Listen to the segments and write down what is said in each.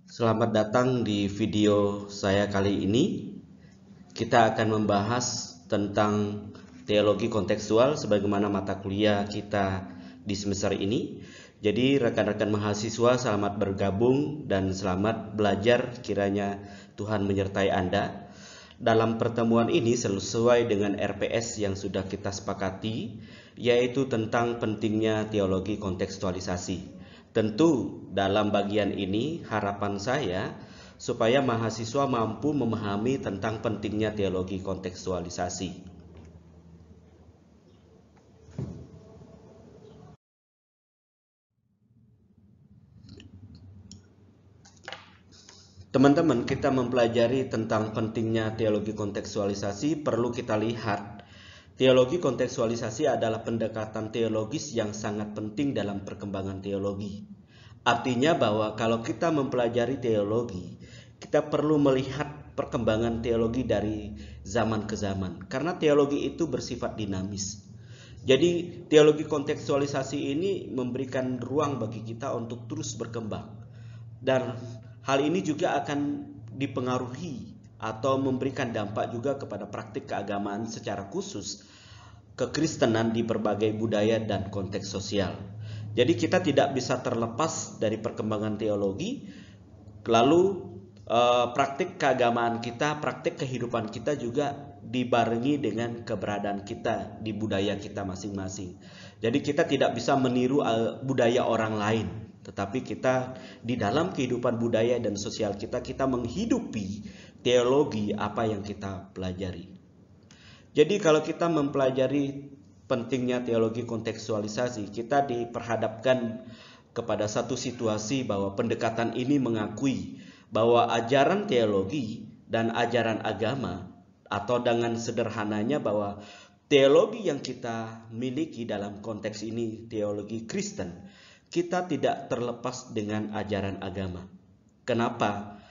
Selamat datang di video saya kali ini. Kita akan membahas tentang teologi kontekstual sebagaimana mata kuliah kita di semester ini. Jadi rekan-rekan mahasiswa selamat bergabung dan selamat belajar, kiranya Tuhan menyertai Anda. Dalam pertemuan ini sesuai dengan RPS yang sudah kita sepakati, yaitu tentang pentingnya teologi kontekstualisasi. Tentu dalam bagian ini harapan saya supaya mahasiswa mampu memahami tentang pentingnya teologi kontekstualisasi. Teman-teman, kita mempelajari tentang pentingnya teologi kontekstualisasi, perlu kita lihat teologi kontekstualisasi adalah pendekatan teologis yang sangat penting dalam perkembangan teologi. Artinya bahwa kalau kita mempelajari teologi, kita perlu melihat perkembangan teologi dari zaman ke zaman. Karena teologi itu bersifat dinamis. Jadi teologi kontekstualisasi ini memberikan ruang bagi kita untuk terus berkembang. Dan hal ini juga akan dipengaruhi atau memberikan dampak juga kepada praktik keagamaan secara khusus kekristenan di berbagai budaya dan konteks sosial. Jadi kita tidak bisa terlepas dari perkembangan teologi, lalu praktik keagamaan kita, praktik kehidupan kita juga dibarengi dengan keberadaan kita di budaya kita masing-masing. Jadi kita tidak bisa meniru budaya orang lain, tetapi kita di dalam kehidupan budaya dan sosial kita menghidupi teologi apa yang kita pelajari. Jadi kalau kita mempelajari pentingnya teologi kontekstualisasi, kita diperhadapkan kepada satu situasi bahwa pendekatan ini mengakui bahwa ajaran teologi dan ajaran agama, atau dengan sederhananya bahwa teologi yang kita miliki dalam konteks ini teologi Kristen, kita tidak terlepas dengan ajaran agama. Kenapa?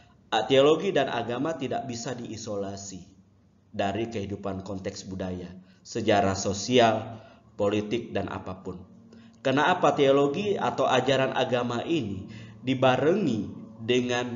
Teologi dan agama tidak bisa diisolasi dari kehidupan konteks budaya, sejarah sosial, politik, dan apapun. Karena apa? Teologi atau ajaran agama ini dibarengi dengan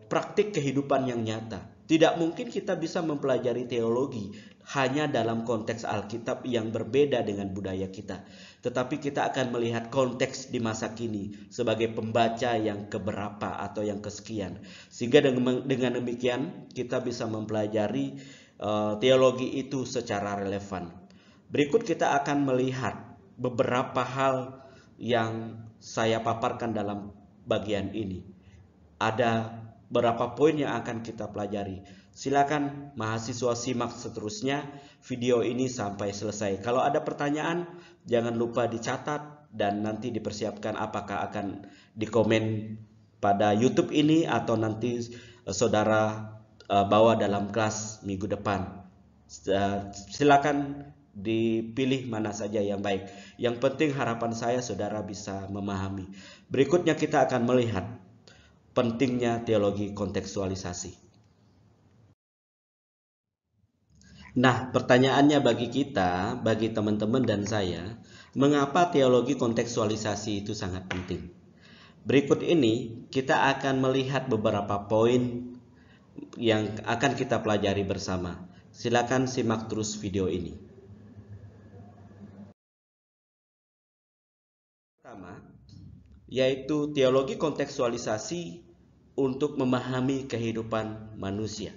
praktik kehidupan yang nyata. Tidak mungkin kita bisa mempelajari teologi hanya dalam konteks Alkitab yang berbeda dengan budaya kita. Tetapi kita akan melihat konteks di masa kini sebagai pembaca yang keberapa atau yang kesekian. Sehingga dengan demikian kita bisa mempelajari teologi itu secara relevan. Berikut kita akan melihat beberapa hal yang saya paparkan dalam bagian ini. Ada beberapa poin yang akan kita pelajari. Silakan mahasiswa simak seterusnya video ini sampai selesai. Kalau ada pertanyaan, jangan lupa dicatat dan nanti dipersiapkan apakah akan dikomen pada YouTube ini atau nanti saudara bawa dalam kelas minggu depan. Silakan dipilih mana saja yang baik. Yang penting harapan saya saudara bisa memahami. Berikutnya kita akan melihat pentingnya teologi kontekstualisasi. Nah, pertanyaannya bagi kita, bagi teman-teman dan saya, mengapa teologi kontekstualisasi itu sangat penting? Berikut ini kita akan melihat beberapa poin yang akan kita pelajari bersama. Silakan simak terus video ini. Pertama, yaitu teologi kontekstualisasi untuk memahami kehidupan manusia.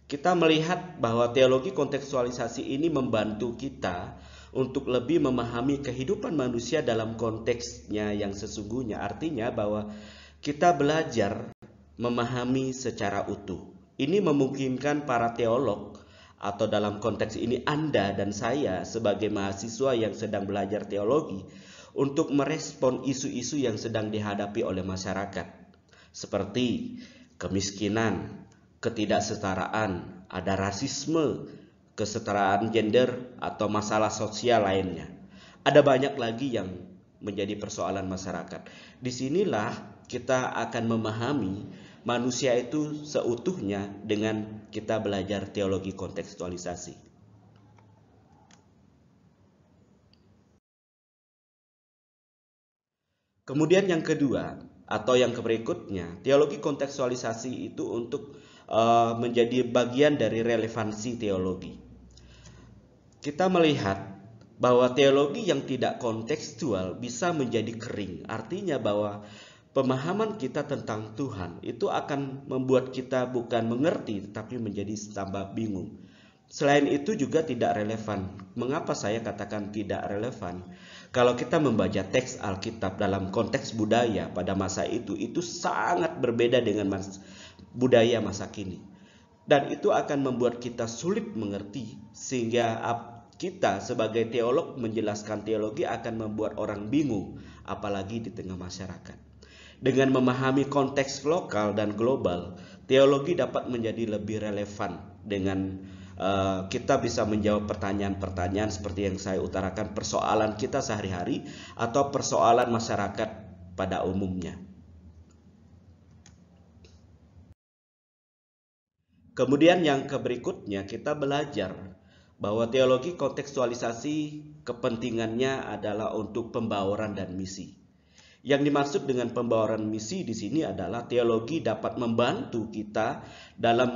Kita melihat bahwa teologi kontekstualisasi ini membantu kita untuk lebih memahami kehidupan manusia dalam konteksnya yang sesungguhnya. Artinya bahwa kita belajar memahami secara utuh. Ini memungkinkan para teolog, atau dalam konteks ini Anda dan saya sebagai mahasiswa yang sedang belajar teologi, untuk merespon isu-isu yang sedang dihadapi oleh masyarakat, seperti kemiskinan, ketidaksetaraan, ada rasisme, kesetaraan gender, atau masalah sosial lainnya. Ada banyak lagi yang menjadi persoalan masyarakat. Disinilah kita akan memahami manusia itu seutuhnya dengan kita belajar teologi kontekstualisasi. Kemudian yang kedua, atau yang berikutnya, teologi kontekstualisasi itu untuk menjadi bagian dari relevansi teologi. Kita melihat bahwa teologi yang tidak kontekstual bisa menjadi kering. Artinya bahwa pemahaman kita tentang Tuhan itu akan membuat kita bukan mengerti, tetapi menjadi tambah bingung. Selain itu juga tidak relevan. Mengapa saya katakan tidak relevan? Kalau kita membaca teks Alkitab dalam konteks budaya pada masa itu sangat berbeda dengan budaya masa kini. Dan itu akan membuat kita sulit mengerti, sehingga kita sebagai teolog menjelaskan teologi akan membuat orang bingung, apalagi di tengah masyarakat. Dengan memahami konteks lokal dan global, teologi dapat menjadi lebih relevan dengan kita bisa menjawab pertanyaan-pertanyaan seperti yang saya utarakan, persoalan kita sehari-hari atau persoalan masyarakat pada umumnya. Kemudian yang berikutnya kita belajar bahwa teologi kontekstualisasi kepentingannya adalah untuk pembauran dan misi. Yang dimaksud dengan pembauran misi di sini adalah teologi dapat membantu kita dalam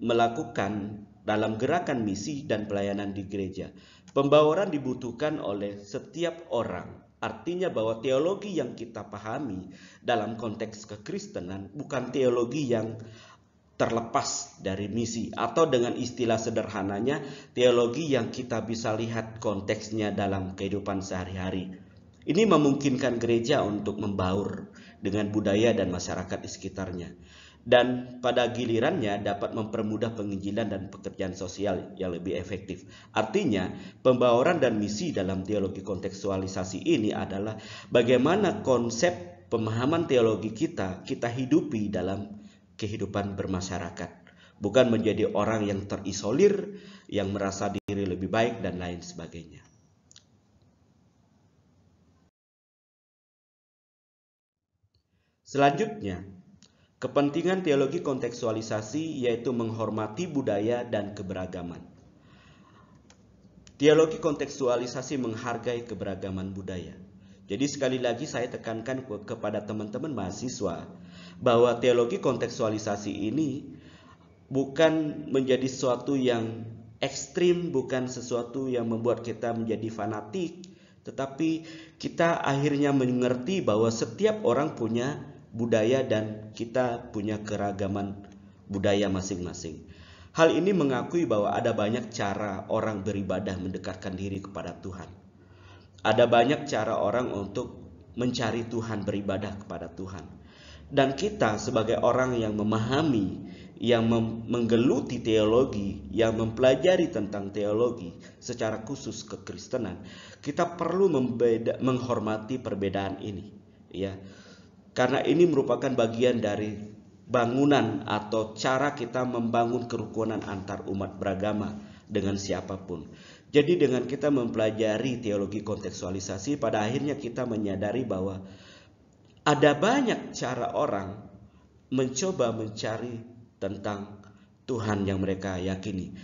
melakukan dalam gerakan misi dan pelayanan di gereja. Pembauran dibutuhkan oleh setiap orang. Artinya bahwa teologi yang kita pahami dalam konteks kekristenan bukan teologi yang terlepas dari misi, atau dengan istilah sederhananya teologi yang kita bisa lihat konteksnya dalam kehidupan sehari-hari. Ini memungkinkan gereja untuk membaur dengan budaya dan masyarakat di sekitarnya, dan pada gilirannya dapat mempermudah penginjilan dan pekerjaan sosial yang lebih efektif. Artinya, pembauran dan misi dalam teologi kontekstualisasi ini adalah bagaimana konsep pemahaman teologi kita hidupi dalam kehidupan bermasyarakat. Bukan menjadi orang yang terisolir, yang merasa diri lebih baik dan lain sebagainya. Selanjutnya, kepentingan teologi kontekstualisasi yaitu menghormati budaya dan keberagaman. Teologi kontekstualisasi menghargai keberagaman budaya. Jadi sekali lagi saya tekankan kepada teman-teman mahasiswa bahwa teologi kontekstualisasi ini bukan menjadi sesuatu yang ekstrim, bukan sesuatu yang membuat kita menjadi fanatik, tetapi kita akhirnya mengerti bahwa setiap orang punya budaya dan kita punya keragaman budaya masing-masing. Hal ini mengakui bahwa ada banyak cara orang beribadah mendekatkan diri kepada Tuhan. Ada banyak cara orang untuk mencari Tuhan, beribadah kepada Tuhan. Dan kita sebagai orang yang memahami, yang menggeluti teologi, yang mempelajari tentang teologi secara khusus kekristenan, kita perlu menghormati perbedaan ini, ya. Karena ini merupakan bagian dari bangunan atau cara kita membangun kerukunan antar umat beragama dengan siapapun. Jadi dengan kita mempelajari teologi kontekstualisasi, pada akhirnya kita menyadari bahwa ada banyak cara orang mencoba mencari tentang Tuhan yang mereka yakini.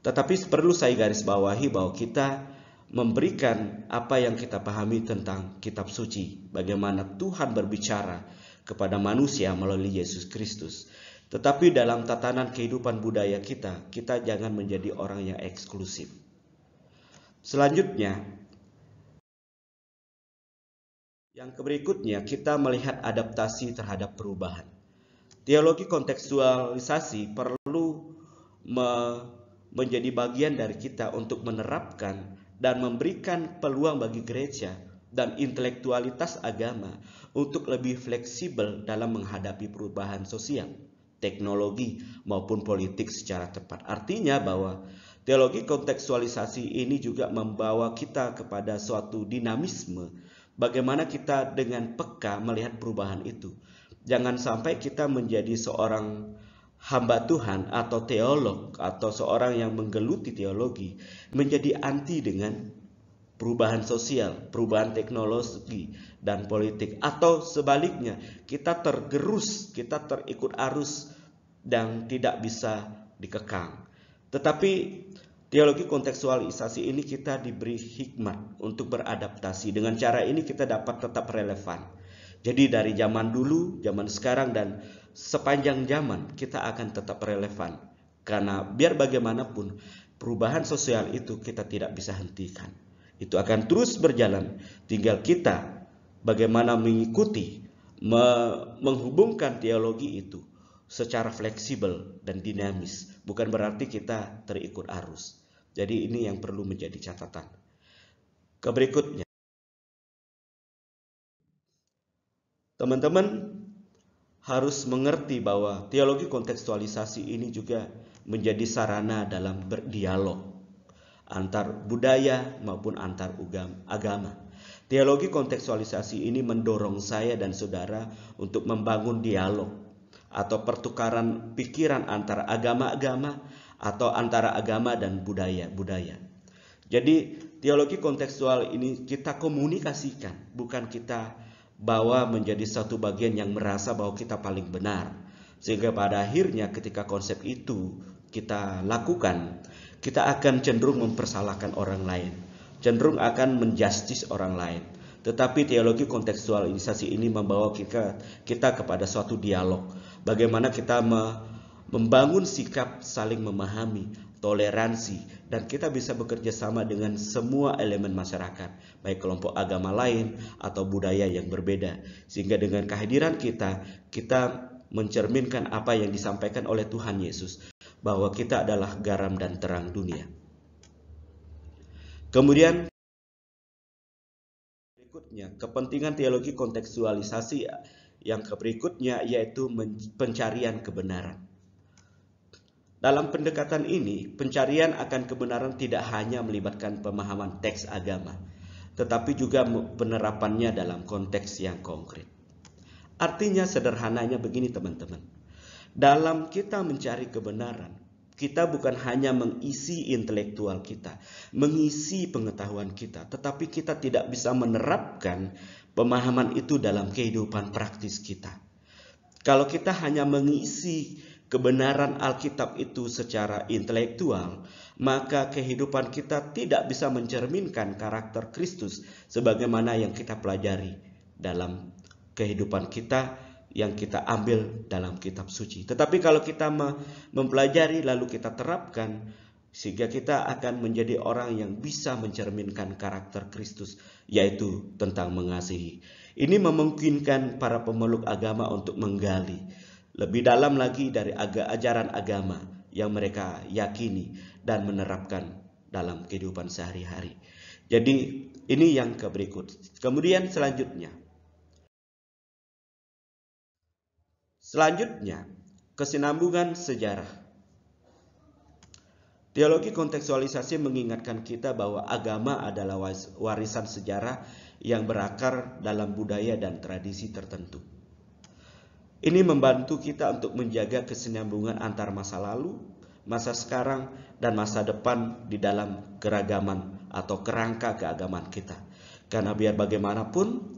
Tetapi perlu saya garis bawahi bahwa kita memberikan apa yang kita pahami tentang kitab suci, bagaimana Tuhan berbicara kepada manusia melalui Yesus Kristus. Tetapi dalam tatanan kehidupan budaya kita jangan menjadi orang yang eksklusif. Selanjutnya, yang berikutnya kita melihat adaptasi terhadap perubahan. Teologi kontekstualisasi perlu menjadi bagian dari kita untuk menerapkan dan memberikan peluang bagi gereja dan intelektualitas agama untuk lebih fleksibel dalam menghadapi perubahan sosial, teknologi maupun politik secara tepat. Artinya bahwa teologi kontekstualisasi ini juga membawa kita kepada suatu dinamisme, bagaimana kita dengan peka melihat perubahan itu. Jangan sampai kita menjadi seorang hamba Tuhan atau teolog atau seorang yang menggeluti teologi menjadi anti dengan perubahan sosial, perubahan teknologi dan politik, atau sebaliknya kita tergerus, kita terikut arus dan tidak bisa dikekang. Tetapi teologi kontekstualisasi ini kita diberi hikmat untuk beradaptasi. Dengan cara ini kita dapat tetap relevan. Jadi dari zaman dulu, zaman sekarang, dan sepanjang zaman kita akan tetap relevan. Karena biar bagaimanapun perubahan sosial itu kita tidak bisa hentikan. Itu akan terus berjalan. Tinggal kita bagaimana mengikuti, menghubungkan teologi itu secara fleksibel dan dinamis. Bukan berarti kita terikut arus. Jadi ini yang perlu menjadi catatan. Berikutnya, teman-teman harus mengerti bahwa teologi kontekstualisasi ini juga menjadi sarana dalam berdialog antar budaya maupun antar agama. Teologi kontekstualisasi ini mendorong saya dan saudara untuk membangun dialog atau pertukaran pikiran antara agama-agama atau antara agama dan budaya-budaya. Jadi teologi kontekstual ini kita komunikasikan, bukan kita bawa menjadi satu bagian yang merasa bahwa kita paling benar. Sehingga pada akhirnya ketika konsep itu kita lakukan, kita akan cenderung mempersalahkan orang lain, cenderung akan menjustis orang lain. Tetapi teologi kontekstualisasi ini membawa kita kepada suatu dialog. Bagaimana kita membangun sikap saling memahami, toleransi, dan kita bisa bekerja sama dengan semua elemen masyarakat, baik kelompok agama lain atau budaya yang berbeda. Sehingga dengan kehadiran kita mencerminkan apa yang disampaikan oleh Tuhan Yesus, bahwa kita adalah garam dan terang dunia. Kemudian berikutnya, kepentingan teologi kontekstualisasi yang berikutnya yaitu pencarian kebenaran. Dalam pendekatan ini, pencarian akan kebenaran tidak hanya melibatkan pemahaman teks agama, tetapi juga penerapannya dalam konteks yang konkret. Artinya sederhananya begini teman-teman. Dalam kita mencari kebenaran, kita bukan hanya mengisi intelektual kita, mengisi pengetahuan kita, tetapi kita tidak bisa menerapkan pemahaman itu dalam kehidupan praktis kita. Kalau kita hanya mengisi kebenaran Alkitab itu secara intelektual, maka kehidupan kita tidak bisa mencerminkan karakter Kristus sebagaimana yang kita pelajari dalam kehidupan kita yang kita ambil dalam kitab suci. Tetapi kalau kita mempelajari lalu kita terapkan, sehingga kita akan menjadi orang yang bisa mencerminkan karakter Kristus, yaitu tentang mengasihi. Ini memungkinkan para pemeluk agama untuk menggali lebih dalam lagi dari ajaran agama yang mereka yakini dan menerapkan dalam kehidupan sehari-hari. Jadi ini yang berikut. Kemudian selanjutnya kesinambungan sejarah. Teologi kontekstualisasi mengingatkan kita bahwa agama adalah warisan sejarah yang berakar dalam budaya dan tradisi tertentu. Ini membantu kita untuk menjaga kesinambungan antar masa lalu, masa sekarang, dan masa depan di dalam keragaman atau kerangka keagamaan kita. Karena biar bagaimanapun,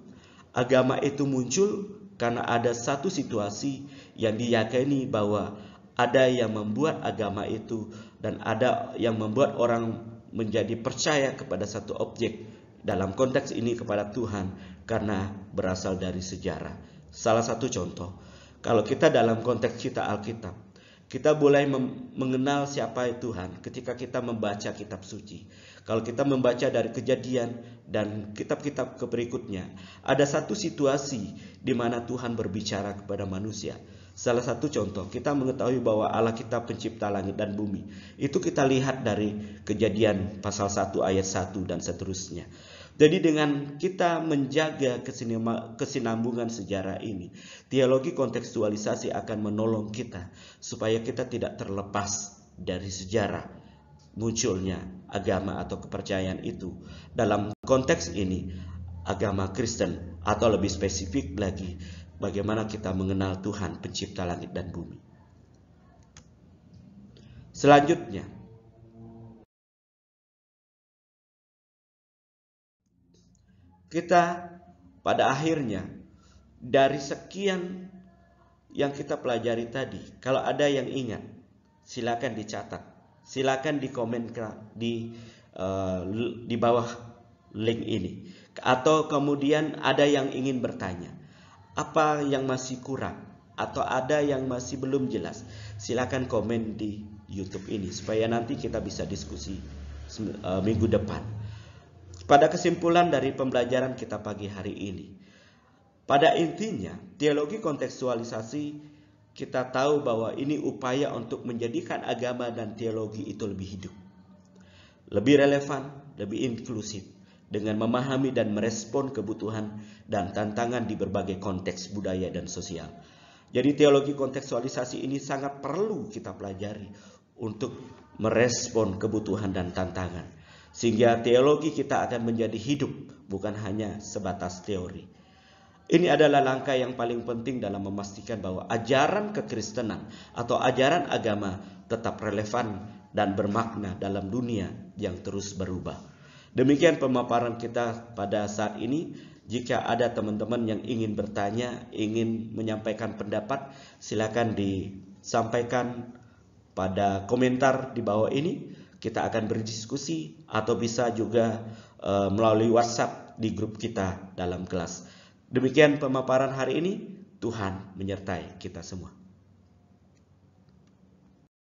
agama itu muncul karena ada satu situasi yang diyakini bahwa ada yang membuat agama itu dan ada yang membuat orang menjadi percaya kepada satu objek, dalam konteks ini kepada Tuhan, karena berasal dari sejarah. Salah satu contoh, kalau kita dalam konteks kita Alkitab, kita boleh mengenal siapa Tuhan ketika kita membaca kitab suci. Kalau kita membaca dari Kejadian dan kitab-kitab berikutnya, ada satu situasi di mana Tuhan berbicara kepada manusia. Salah satu contoh, kita mengetahui bahwa Allah kita pencipta langit dan bumi. Itu kita lihat dari Kejadian pasal 1 ayat 1 dan seterusnya. Jadi dengan kita menjaga kesinambungan sejarah ini, teologi kontekstualisasi akan menolong kita supaya kita tidak terlepas dari sejarah munculnya agama atau kepercayaan itu. Dalam konteks ini, agama Kristen, atau lebih spesifik lagi, bagaimana kita mengenal Tuhan pencipta langit dan bumi. Selanjutnya, kita pada akhirnya dari sekian yang kita pelajari tadi, kalau ada yang ingat, silakan dicatat, silakan dikomenkan di bawah link ini. Atau kemudian ada yang ingin bertanya, Apa yang masih kurang atau ada yang masih belum jelas? Silakan komen di YouTube ini supaya nanti kita bisa diskusi minggu depan. Pada kesimpulan dari pembelajaran kita pagi hari ini, pada intinya teologi kontekstualisasi kita tahu bahwa ini upaya untuk menjadikan agama dan teologi itu lebih hidup, lebih relevan, lebih inklusif, dengan memahami dan merespon kebutuhan dan tantangan di berbagai konteks budaya dan sosial. Jadi teologi kontekstualisasi ini sangat perlu kita pelajari untuk merespon kebutuhan dan tantangan. Sehingga teologi kita akan menjadi hidup, bukan hanya sebatas teori. Ini adalah langkah yang paling penting dalam memastikan bahwa ajaran kekristenan atau ajaran agama tetap relevan dan bermakna dalam dunia yang terus berubah. Demikian pemaparan kita pada saat ini. Jika ada teman-teman yang ingin bertanya, ingin menyampaikan pendapat, silakan disampaikan pada komentar di bawah ini. Kita akan berdiskusi atau bisa juga melalui WhatsApp di grup kita dalam kelas. Demikian pemaparan hari ini. Tuhan menyertai kita semua.